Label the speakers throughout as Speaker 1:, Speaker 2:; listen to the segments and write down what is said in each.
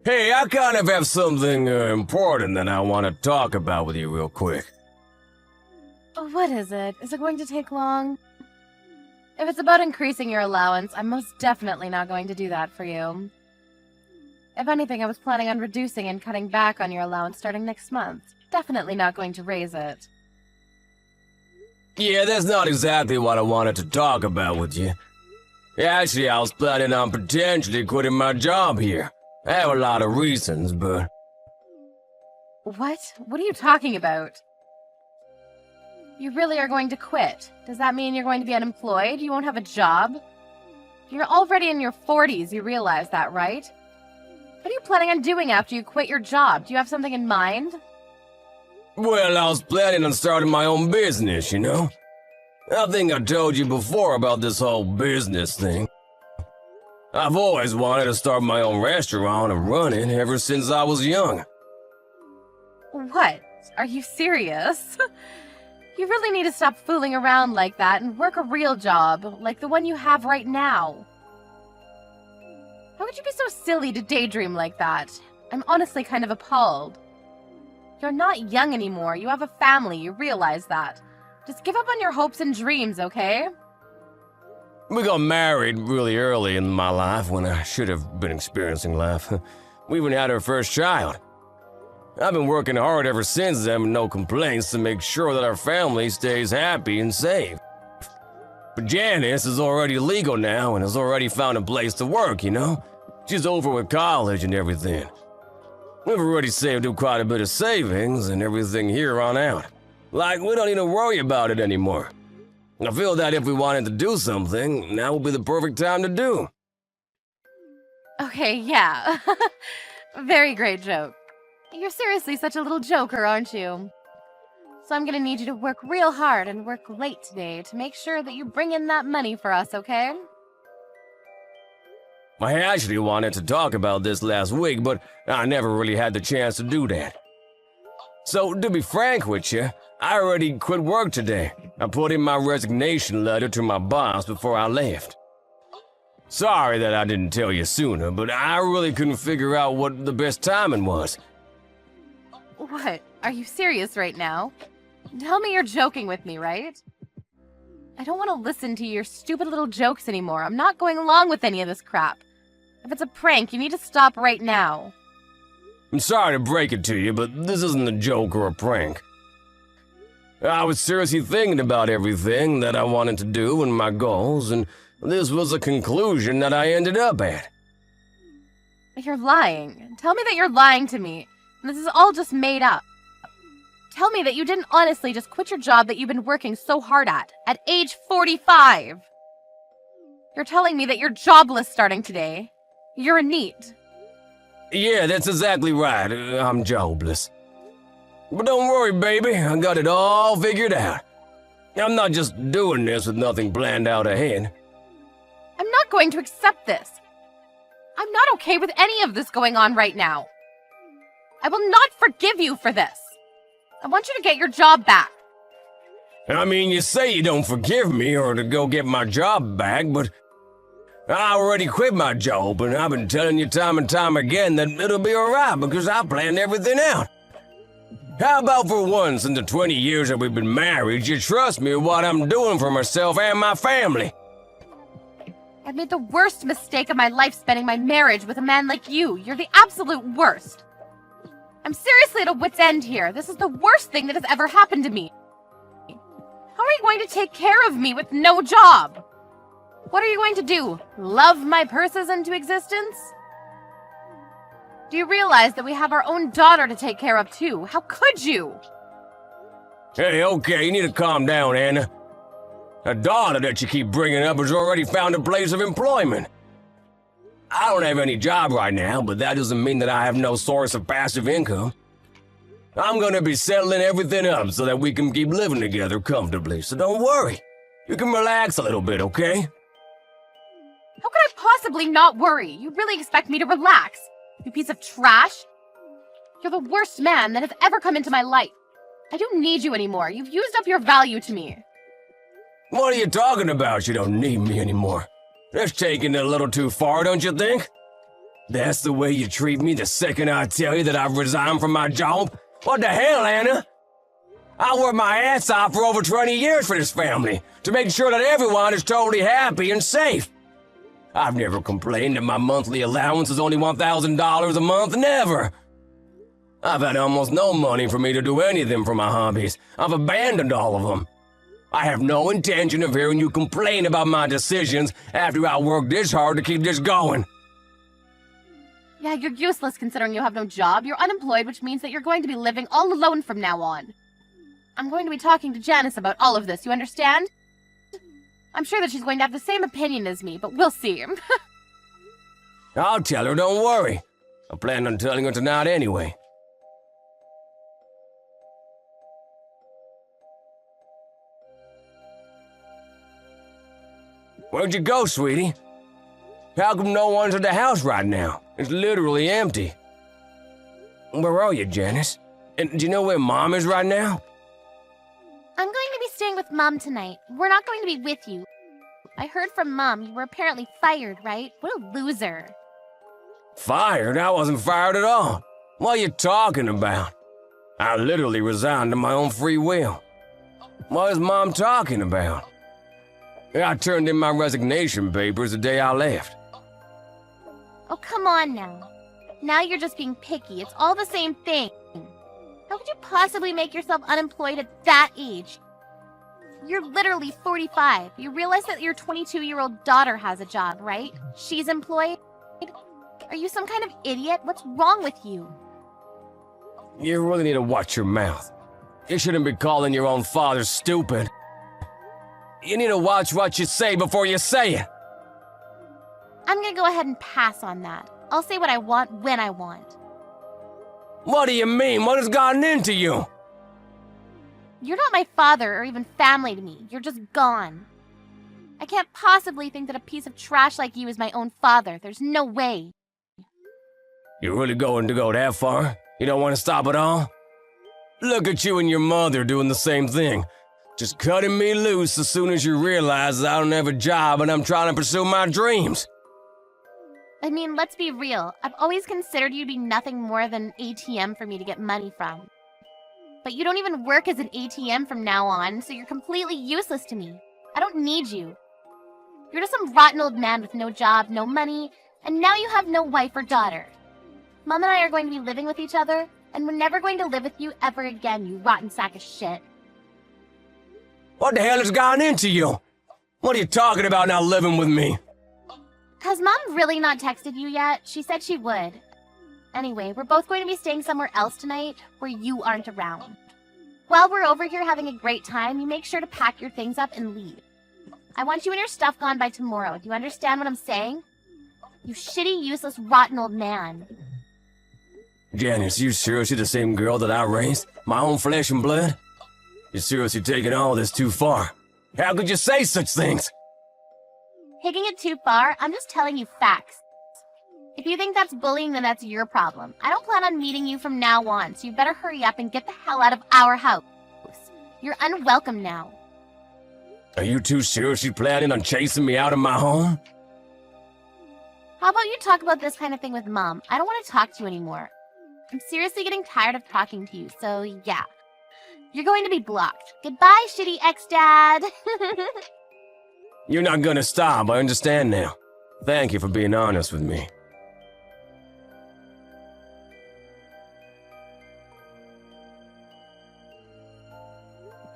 Speaker 1: Hey, I kind of have something important that I want to talk about with you real quick.
Speaker 2: What is it? Is it going to take long? If it's about increasing your allowance, I'm most definitely not going to do that for you. If anything, I was planning on reducing and cutting back on your allowance starting next month. Definitely not going to raise it.
Speaker 1: Yeah, that's not exactly what I wanted to talk about with you. Actually, I was planning on potentially quitting my job here. I have a lot of reasons, but...
Speaker 2: What? What are you talking about? You really are going to quit? Does that mean you're going to be unemployed? You won't have a job? You're already in your 40s, you realize that, right? What are you planning on doing after you quit your job? Do you have something in mind?
Speaker 1: Well, I was planning on starting my own business, you know? I think I told you before about this whole business thing. I've always wanted to start my own restaurant and run it ever since I was young.
Speaker 2: What? Are you serious? You really need to stop fooling around like that and work a real job, like the one you have right now. How could you be so silly to daydream like that? I'm honestly kind of appalled. You're not young anymore. You have a family. You realize that. Just give up on your hopes and dreams, okay?
Speaker 1: We got married really early in my life when I should have been experiencing life. We even had our first child. I've been working hard ever since then with no complaints to make sure that our family stays happy and safe. But Janice is already legal now and has already found a place to work, you know? She's over with college and everything. We've already saved up quite a bit of savings and everything here on out. Like, we don't need to worry about it anymore. I feel that if we wanted to do something, now would be the perfect time to do.
Speaker 2: Okay, yeah. Very great joke. You're seriously such a little joker, aren't you? So I'm gonna need you to work real hard and work late today to make sure that you bring in that money for us, okay?
Speaker 1: I actually wanted to talk about this last week, but I never really had the chance to do that. So, to be frank with you, I already quit work today. I put in my resignation letter to my boss before I left. Sorry that I didn't tell you sooner, but I really couldn't figure out what the best timing was.
Speaker 2: What? Are you serious right now? Tell me you're joking with me, right? I don't want to listen to your stupid little jokes anymore. I'm not going along with any of this crap. If it's a prank, you need to stop right now.
Speaker 1: I'm sorry to break it to you, but this isn't a joke or a prank. I was seriously thinking about everything that I wanted to do and my goals, and this was a conclusion that I ended up at.
Speaker 2: You're lying. Tell me that you're lying to me. This is all just made up. Tell me that you didn't honestly just quit your job that you've been working so hard at age 45. You're telling me that you're jobless starting today. You're a NEET.
Speaker 1: Yeah, that's exactly right. I'm jobless. But don't worry, baby. I got it all figured out. I'm not just doing this with nothing planned out ahead.
Speaker 2: I'm not going to accept this. I'm not okay with any of this going on right now. I will not forgive you for this. I want you to get your job back.
Speaker 1: I mean, you say you don't forgive me or to go get my job back, but I already quit my job, and I've been telling you time and time again that it'll be alright because I planned everything out. How about for once in the 20 years that we've been married, you trust me with what I'm doing for myself and my family?
Speaker 2: I've made the worst mistake of my life spending my marriage with a man like you. You're the absolute worst. I'm seriously at a wit's end here. This is the worst thing that has ever happened to me. How are you going to take care of me with no job? What are you going to do? Love my purses into existence? Do you realize that we have our own daughter to take care of too? How could you?
Speaker 1: Hey, okay, you need to calm down, Anna. A daughter that you keep bringing up has already found a place of employment. I don't have any job right now, but that doesn't mean that I have no source of passive income. I'm gonna be settling everything up so that we can keep living together comfortably, so don't worry. You can relax a little bit, okay?
Speaker 2: How could I possibly not worry? You really expect me to relax? You piece of trash? You're the worst man that has ever come into my life. I don't need you anymore. You've used up your value to me.
Speaker 1: What are you talking about? You don't need me anymore. That's taking it a little too far, don't you think? That's the way you treat me the second I tell you that I've resigned from my job? What the hell, Anna? I worked my ass off for over 20 years for this family to make sure that everyone is totally happy and safe. I've never complained that my monthly allowance is only $1,000 a month, never. I've had almost no money for me to do anything for my hobbies. I've abandoned all of them. I have no intention of hearing you complain about my decisions after I worked this hard to keep this going.
Speaker 2: Yeah, you're useless considering you have no job. You're unemployed, which means that you're going to be living all alone from now on. I'm going to be talking to Janice about all of this, you understand? I'm sure that she's going to have the same opinion as me, but we'll see.
Speaker 1: I'll tell her, don't worry. I plan on telling her tonight anyway. Where'd you go, sweetie? How come no one's at the house right now? It's literally empty. Where are you, Janice? And do you know where Mom is right now?
Speaker 2: I'm going to be staying with Mom tonight. We're not going to be with you. I heard from Mom you were apparently fired, right? What a loser.
Speaker 1: Fired? I wasn't fired at all. What are you talking about? I literally resigned of my own free will. What is Mom talking about? I turned in my resignation papers the day I left.
Speaker 2: Oh, come on now. Now you're just being picky. It's all the same thing. How could you possibly make yourself unemployed at that age? You're literally 45. You realize that your 22-year-old daughter has a job, right? She's employed? Are you some kind of idiot? What's wrong with you?
Speaker 1: You really need to watch your mouth. You shouldn't be calling your own father stupid. You need to watch what you say before you say it.
Speaker 2: I'm gonna go ahead and pass on that. I'll say what I want when I want.
Speaker 1: What do you mean? What has gotten into you?
Speaker 2: You're not my father or even family to me. You're just gone. I can't possibly think that a piece of trash like you is my own father. There's no way.
Speaker 1: You're really going to go that far? You don't want to stop at all? Look at you and your mother doing the same thing. Just cutting me loose as soon as you realize that I don't have a job and I'm trying to pursue my dreams.
Speaker 2: I mean, let's be real. I've always considered you to be nothing more than an ATM for me to get money from. But you don't even work as an ATM from now on, so you're completely useless to me. I don't need you. You're just some rotten old man with no job, no money, and now you have no wife or daughter. Mom and I are going to be living with each other, and we're never going to live with you ever again, you rotten sack of shit.
Speaker 1: What the hell has gotten into you? What are you talking about not living with me?
Speaker 2: Has Mom really not texted you yet? She said she would. Anyway, we're both going to be staying somewhere else tonight where you aren't around. While we're over here having a great time, you make sure to pack your things up and leave. I want you and your stuff gone by tomorrow. Do you understand what I'm saying? You shitty, useless, rotten old man.
Speaker 1: Janice, you seriously the same girl that I raised? My own flesh and blood? You're seriously taking all this too far. How could you say such things?
Speaker 2: Taking it too far? I'm just telling you facts. If you think that's bullying, then that's your problem. I don't plan on meeting you from now on, so you better hurry up and get the hell out of our house. You're unwelcome now.
Speaker 1: Are you two seriously planning on chasing me out of my home?
Speaker 2: How about you talk about this kind of thing with Mom? I don't want to talk to you anymore. I'm seriously getting tired of talking to you, so yeah. You're going to be blocked. Goodbye, shitty ex-dad.
Speaker 1: You're not gonna stop, I understand now. Thank you for being honest with me.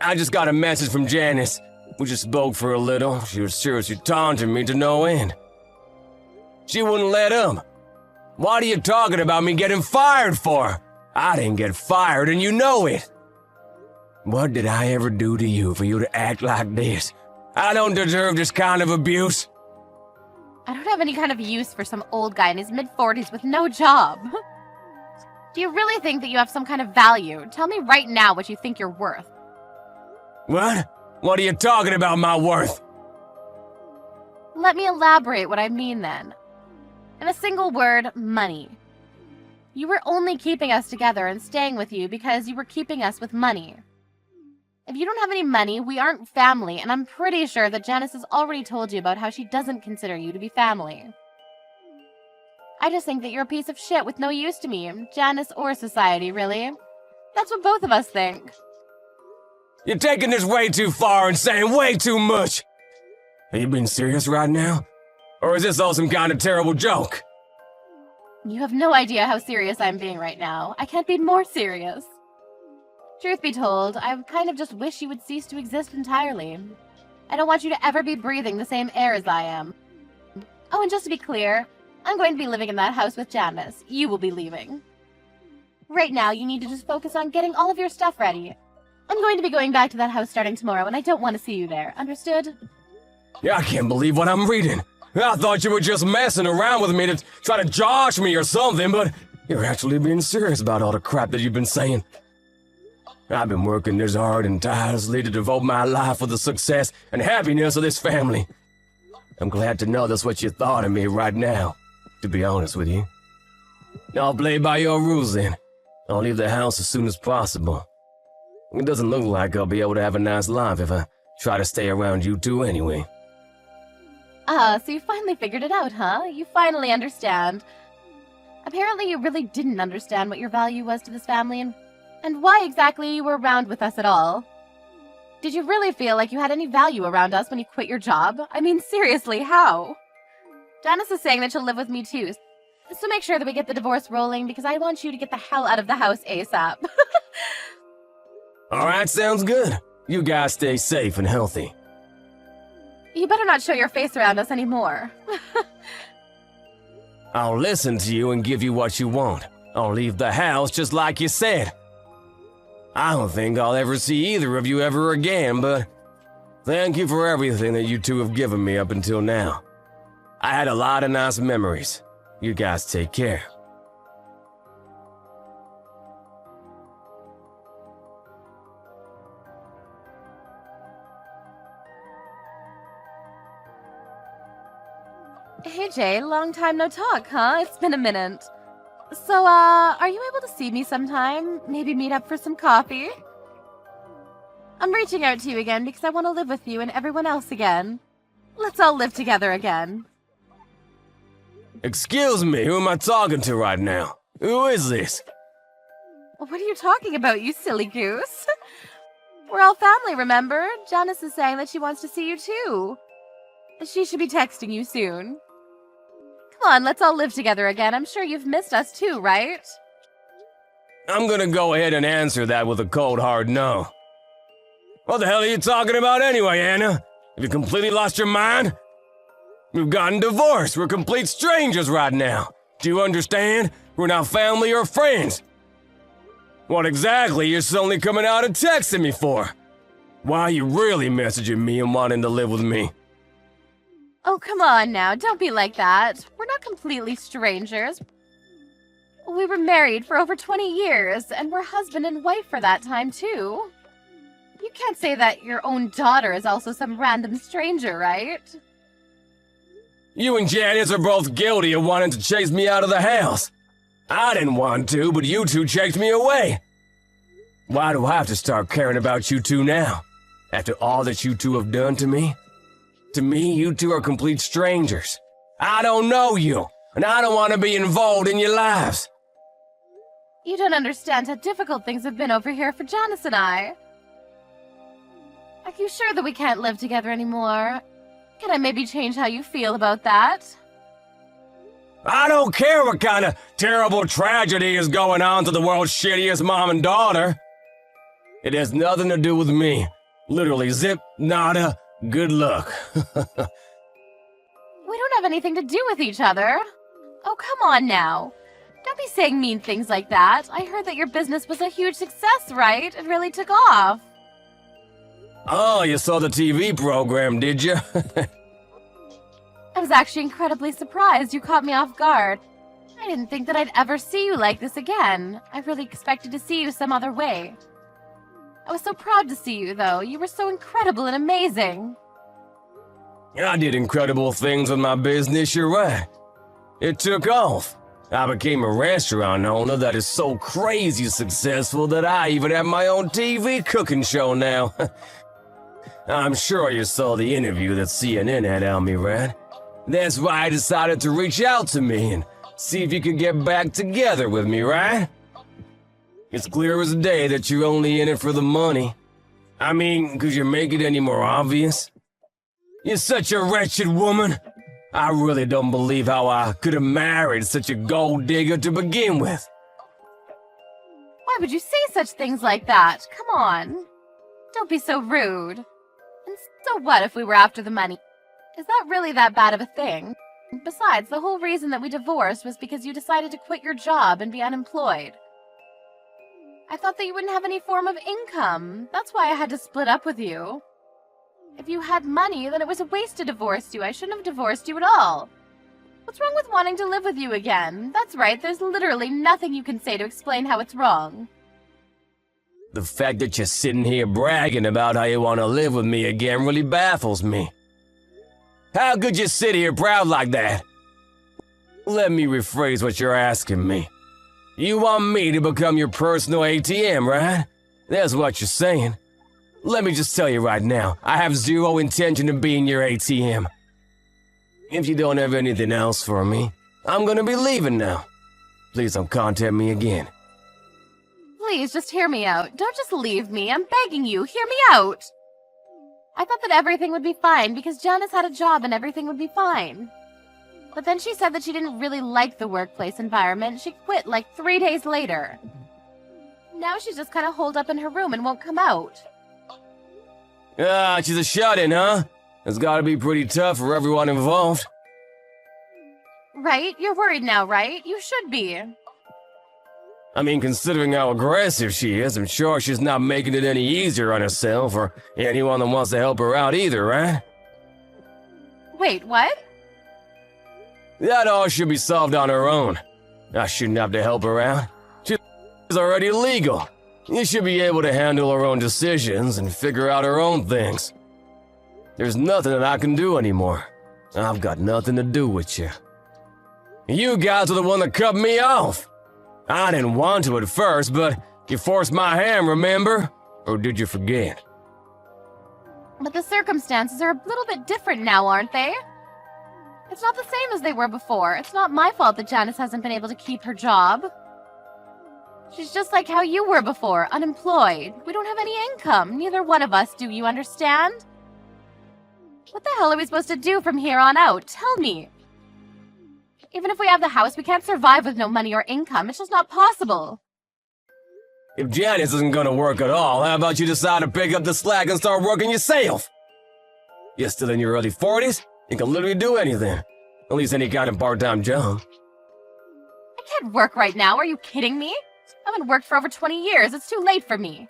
Speaker 1: I just got a message from Janice. We just spoke for a little. She was seriously taunting me to no end. She wouldn't let up. What are you talking about me getting fired for? I didn't get fired and you know it. What did I ever do to you for you to act like this? I don't deserve this kind of abuse.
Speaker 2: I don't have any kind of use for some old guy in his mid-40s with no job. Do you really think that you have some kind of value? Tell me right now what you think you're worth.
Speaker 1: What? What are you talking about, my worth?
Speaker 2: Let me elaborate what I mean then. In a single word, money. You were only keeping us together and staying with you because you were keeping us with money. If you don't have any money, we aren't family, and I'm pretty sure that Janice has already told you about how she doesn't consider you to be family. I just think that you're a piece of shit with no use to me, Janice or society, really. That's what both of us think.
Speaker 1: You're taking this way too far and saying way too much. Are you being serious right now? Or is this all some kind of terrible joke?
Speaker 2: You have no idea how serious I'm being right now. I can't be more serious. Truth be told, I kind of just wish you would cease to exist entirely. I don't want you to ever be breathing the same air as I am. Oh, and just to be clear, I'm going to be living in that house with Janice. You will be leaving. Right now, you need to just focus on getting all of your stuff ready. I'm going to be going back to that house starting tomorrow, and I don't want to see you there. Understood?
Speaker 1: Yeah, I can't believe what I'm reading. I thought you were just messing around with me to try to josh me or something, but you're actually being serious about all the crap that you've been saying. I've been working this hard and tirelessly to devote my life for the success and happiness of this family. I'm glad to know that's what you thought of me right now, to be honest with you. I'll play by your rules then. I'll leave the house as soon as possible. It doesn't look like I'll be able to have a nice life if I try to stay around you two anyway.
Speaker 2: Ah, so you finally figured it out, huh? You finally understand. Apparently you really didn't understand what your value was to this family and why exactly you were around with us at all. Did you really feel like you had any value around us when you quit your job? I mean, seriously, how? Janice is saying that she'll live with me too, so make sure that we get the divorce rolling because I want you to get the hell out of the house ASAP.
Speaker 1: Alright, sounds good. You guys stay safe and healthy.
Speaker 2: You better not show your face around us anymore.
Speaker 1: I'll listen to you and give you what you want. I'll leave the house just like you said. I don't think I'll ever see either of you ever again, but thank you for everything that you two have given me up until now. I had a lot of nice memories. You guys take care.
Speaker 2: Hey Jay, long time no talk, huh? It's been a minute. So, are you able to see me sometime? Maybe meet up for some coffee? I'm reaching out to you again because I want to live with you and everyone else again. Let's all live together again.
Speaker 1: Excuse me, who am I talking to right now? Who is this?
Speaker 2: What are you talking about, you silly goose? We're all family, remember? Janice is saying that she wants to see you too. She should be texting you soon. Come on, let's all live together again. I'm sure you've missed us too, right?
Speaker 1: I'm gonna go ahead and answer that with a cold hard no. What the hell are you talking about anyway, Anna? Have you completely lost your mind? We've gotten divorced. We're complete strangers right now. Do you understand? We're not family or friends. What exactly you're suddenly coming out and texting me for? Why are you really messaging me and wanting to live with me?
Speaker 2: Oh, come on now. Don't be like that. We're not completely strangers. We were married for over 20 years, and we're husband and wife for that time, too. You can't say that your own daughter is also some random stranger, right?
Speaker 1: You and Janice are both guilty of wanting to chase me out of the house. I didn't want to, but you two chased me away. Why do I have to start caring about you two now? After all that you two have done to me? To me, you two are complete strangers. I don't know you, and I don't want to be involved in your lives.
Speaker 2: You don't understand how difficult things have been over here for Janice and I. Are you sure that we can't live together anymore? Can I maybe change how you feel about that?
Speaker 1: I don't care what kind of terrible tragedy is going on to the world's shittiest mom and daughter. It has nothing to do with me. Literally zip, nada, good luck.
Speaker 2: We don't have anything to do with each other. Oh, come on now. Don't be saying mean things like that. I heard that your business was a huge success, right? It really took off.
Speaker 1: Oh, you saw the TV program, did you?
Speaker 2: I was actually incredibly surprised. You caught me off guard. I didn't think that I'd ever see you like this again. I really expected to see you some other way. I was so proud to see you, though. You were so incredible and amazing.
Speaker 1: I did incredible things with my business, you're right. It took off. I became a restaurant owner that is so crazy successful that I even have my own TV cooking show now. I'm sure you saw the interview that CNN had on me, right? That's why I decided to reach out to me and See if you can get back together with me, right? It's clear as day that you're only in it for the money. I mean, could you make it any more obvious? You're such a wretched woman. I really don't believe how I could have married such a gold digger to begin with.
Speaker 2: Why would you say such things like that? Come on. Don't be so rude. And so what if we were after the money? Is that really that bad of a thing? Besides, the whole reason that we divorced was because you decided to quit your job and be unemployed. I thought that you wouldn't have any form of income. That's why I had to split up with you. If you had money, then it was a waste to divorce you. I shouldn't have divorced you at all. What's wrong with wanting to live with you again? That's right, there's literally nothing you can say to explain how it's wrong.
Speaker 1: The fact that you're sitting here bragging about how you want to live with me again really baffles me. How could you sit here proud like that? Let me rephrase what you're asking me. You want me to become your personal ATM, right? That's what you're saying. Let me just tell you right now, I have zero intention of being your ATM. If you don't have anything else for me, I'm gonna be leaving now. Please don't contact me again.
Speaker 2: Please, just hear me out. Don't just leave me. I'm begging you. Hear me out. I thought that everything would be fine because Janice had a job and everything would be fine. But then she said that she didn't really like the workplace environment. She quit like 3 days later. Now she's just kind of holed up in her room and won't come out.
Speaker 1: Ah, she's a shut-in, huh? It's gotta be pretty tough for everyone involved.
Speaker 2: Right? You're worried now, right? You should be.
Speaker 1: I mean, considering how aggressive she is, I'm sure she's not making it any easier on herself or anyone that wants to help her out either, right?
Speaker 2: Wait, what?
Speaker 1: That all should be solved on her own. I shouldn't have to help her out. She's already legal. You should be able to handle her own decisions and figure out her own things. There's nothing that I can do anymore. I've got nothing to do with you. You guys are the one that cut me off. I didn't want to at first, but you forced my hand, remember? Or did you forget?
Speaker 2: But the circumstances are a little bit different now, aren't they? It's not the same as they were before. It's not my fault that Janice hasn't been able to keep her job. She's just like how you were before, unemployed. We don't have any income. Neither one of us do, you understand? What the hell are we supposed to do from here on out? Tell me. Even if we have the house, we can't survive with no money or income. It's just not possible.
Speaker 1: If Janice isn't gonna work at all, how about you decide to pick up the slack and start working yourself? You're still in your early 40s? You can literally do anything. At least any kind of part-time job.
Speaker 2: I can't work right now. Are you kidding me? I haven't worked for over 20 years. It's too late for me.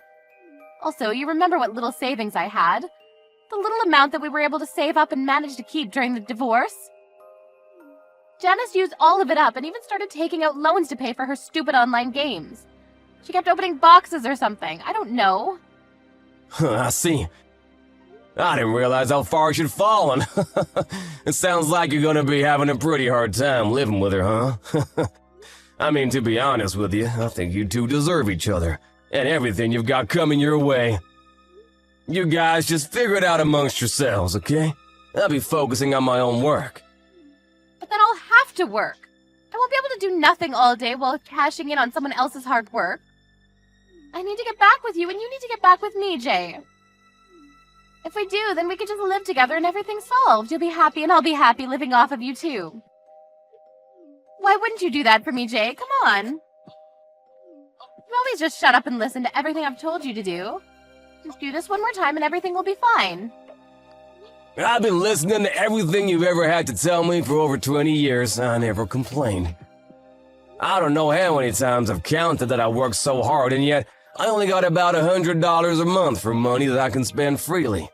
Speaker 2: Also, you remember what little savings I had? The little amount that we were able to save up and manage to keep during the divorce? Janice used all of it up and even started taking out loans to pay for her stupid online games. She kept opening boxes or something. I don't know.
Speaker 1: I see. I didn't realize how far she'd fallen. It sounds like you're gonna be having a pretty hard time living with her, huh? I mean, to be honest with you, I think you two deserve each other, and everything you've got coming your way. You guys just figure it out amongst yourselves, okay? I'll be focusing on my own work.
Speaker 2: But then I'll have to work. I won't be able to do nothing all day while cashing in on someone else's hard work. I need to get back with you, and you need to get back with me, Jay. If we do, then we could just live together and everything's solved. You'll be happy, and I'll be happy living off of you, too. Why wouldn't you do that for me, Jay? Come on. You always just shut up and listen to everything I've told you to do. Just do this one more time and everything will be fine.
Speaker 1: I've been listening to everything you've ever had to tell me for over 20 years. I never complained. I don't know how many times I've counted that I worked so hard, and yet I only got about $100 a month for money that I can spend freely.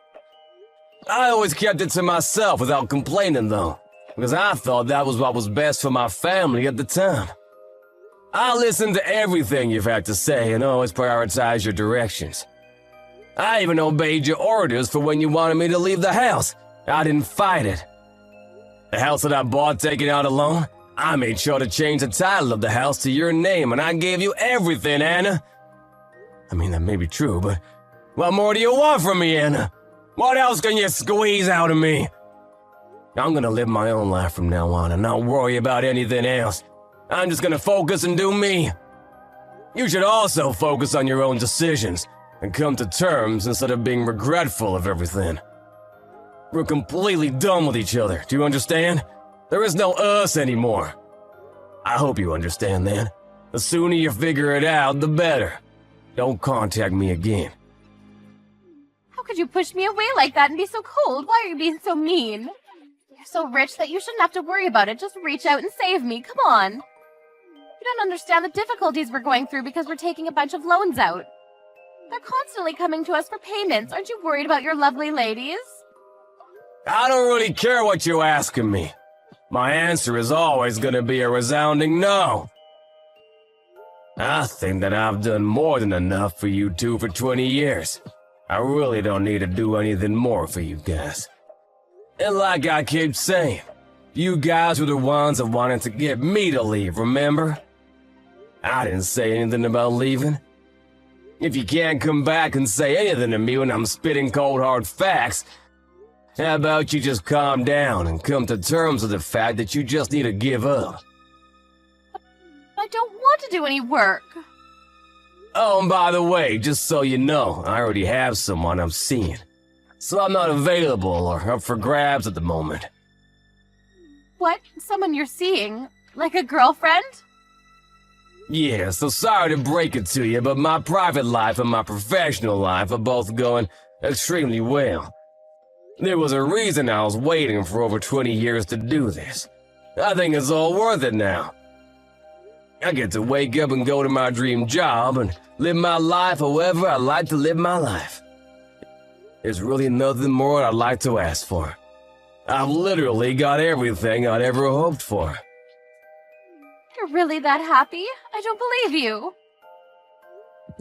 Speaker 1: I always kept it to myself without complaining, though, because I thought that was what was best for my family at the time. I listened to everything you've had to say and always prioritized your directions. I even obeyed your orders for when you wanted me to leave the house. I didn't fight it. The house that I bought taking out a loan, I made sure to change the title of the house to your name, and I gave you everything, Anna. I mean, that may be true, but what more do you want from me, Anna? What else can you squeeze out of me? I'm gonna live my own life from now on and not worry about anything else. I'm just gonna focus and do me. You should also focus on your own decisions and come to terms instead of being regretful of everything. We're completely done with each other, do you understand? There is no us anymore. I hope you understand that. The sooner you figure it out, the better. Don't contact me again.
Speaker 2: How could you push me away like that and be so cold? Why are you being so mean? You're so rich that you shouldn't have to worry about it. Just reach out and save me. Come on. You don't understand the difficulties we're going through because we're taking a bunch of loans out. They're constantly coming to us for payments. Aren't you worried about your lovely ladies?
Speaker 1: I don't really care what you're asking me. My answer is always gonna be a resounding no. I think that I've done more than enough for you two for 20 years. I really don't need to do anything more for you guys. And like I keep saying, you guys were the ones that wanted to get me to leave, remember? I didn't say anything about leaving. If you can't come back and say anything to me when I'm spitting cold hard facts, how about you just calm down and come to terms with the fact that you just need to give up?
Speaker 2: I don't want to do any work.
Speaker 1: Oh, and by the way, just so you know, I already have someone I'm seeing. So I'm not available or up for grabs at the moment.
Speaker 2: What? Someone you're seeing? Like a girlfriend?
Speaker 1: Yeah, so sorry to break it to you, but my private life and my professional life are both going extremely well. There was a reason I was waiting for over 20 years to do this. I think it's all worth it now. I get to wake up and go to my dream job and live my life however I like to live my life. There's really nothing more I'd like to ask for. I've literally got everything I'd ever hoped for.
Speaker 2: You're really that happy? I don't believe you.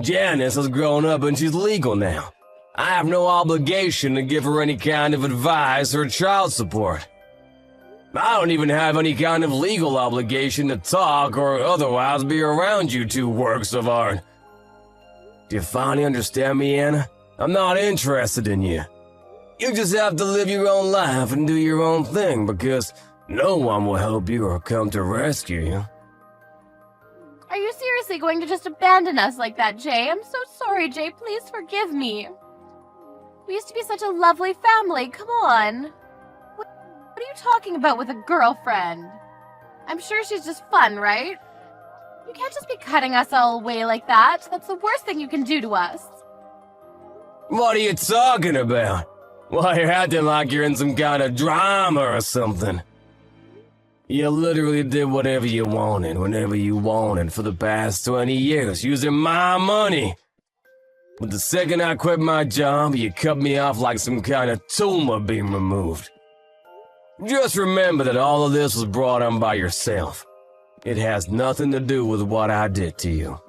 Speaker 1: Janice has grown up and she's legal now. I have no obligation to give her any kind of advice or child support. I don't even have any kind of legal obligation to talk or otherwise be around you two works of art. Do you finally understand me, Anna? I'm not interested in you. You just have to live your own life and do your own thing because no one will help you or come to rescue you.
Speaker 2: Are you seriously going to just abandon us like that, Jay? I'm so sorry, Jay. Please forgive me. We used to be such a lovely family. Come on. What are you talking about with a girlfriend? I'm sure she's just fun, right? You can't just be cutting us all away like that. That's the worst thing you can do to us.
Speaker 1: What are you talking about? Why, you're acting like you're in some kind of drama or something. You literally did whatever you wanted, whenever you wanted for the past 20 years, using my money. But the second I quit my job, you cut me off like some kind of tumor being removed. Just remember that all of this was brought on by yourself. It has nothing to do with what I did to you.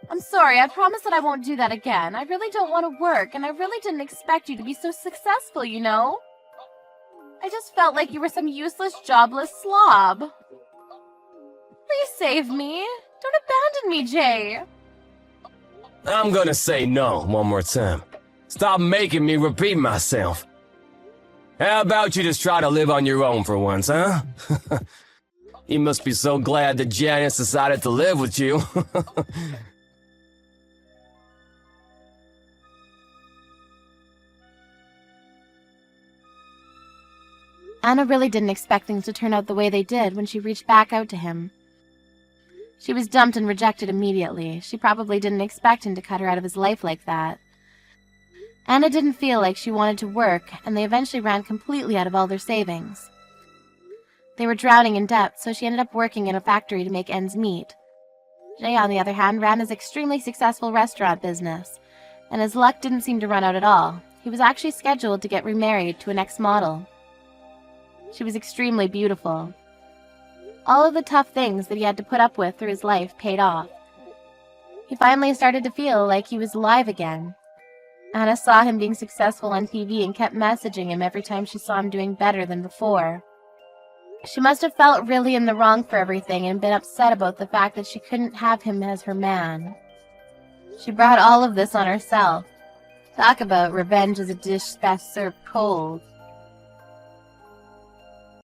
Speaker 2: I'm sorry, I promise that I won't do that again. I really don't want to work, and I really didn't expect you to be so successful, you know? I just felt like you were some useless, jobless slob. Please save me. Don't abandon me, Jay.
Speaker 1: I'm gonna say no one more time. Stop making me repeat myself. How about you just try to live on your own for once, huh? You must be so glad that Janice decided to live with you.
Speaker 2: Anna really didn't expect things to turn out the way they did when she reached back out to him. She was dumped and rejected immediately. She probably didn't expect him to cut her out of his life like that. Anna didn't feel like she wanted to work, and they eventually ran completely out of all their savings. They were drowning in debt, so she ended up working in a factory to make ends meet. Jay, on the other hand, ran his extremely successful restaurant business, and his luck didn't seem to run out at all. He was actually scheduled to get remarried to an ex-model. She was extremely beautiful. All of the tough things that he had to put up with through his life paid off. He finally started to feel like he was alive again. Anna saw him being successful on TV and kept messaging him every time she saw him doing better than before. She must have felt really in the wrong for everything and been upset about the fact that she couldn't have him as her man. She brought all of this on herself. Talk about revenge as a dish best served cold.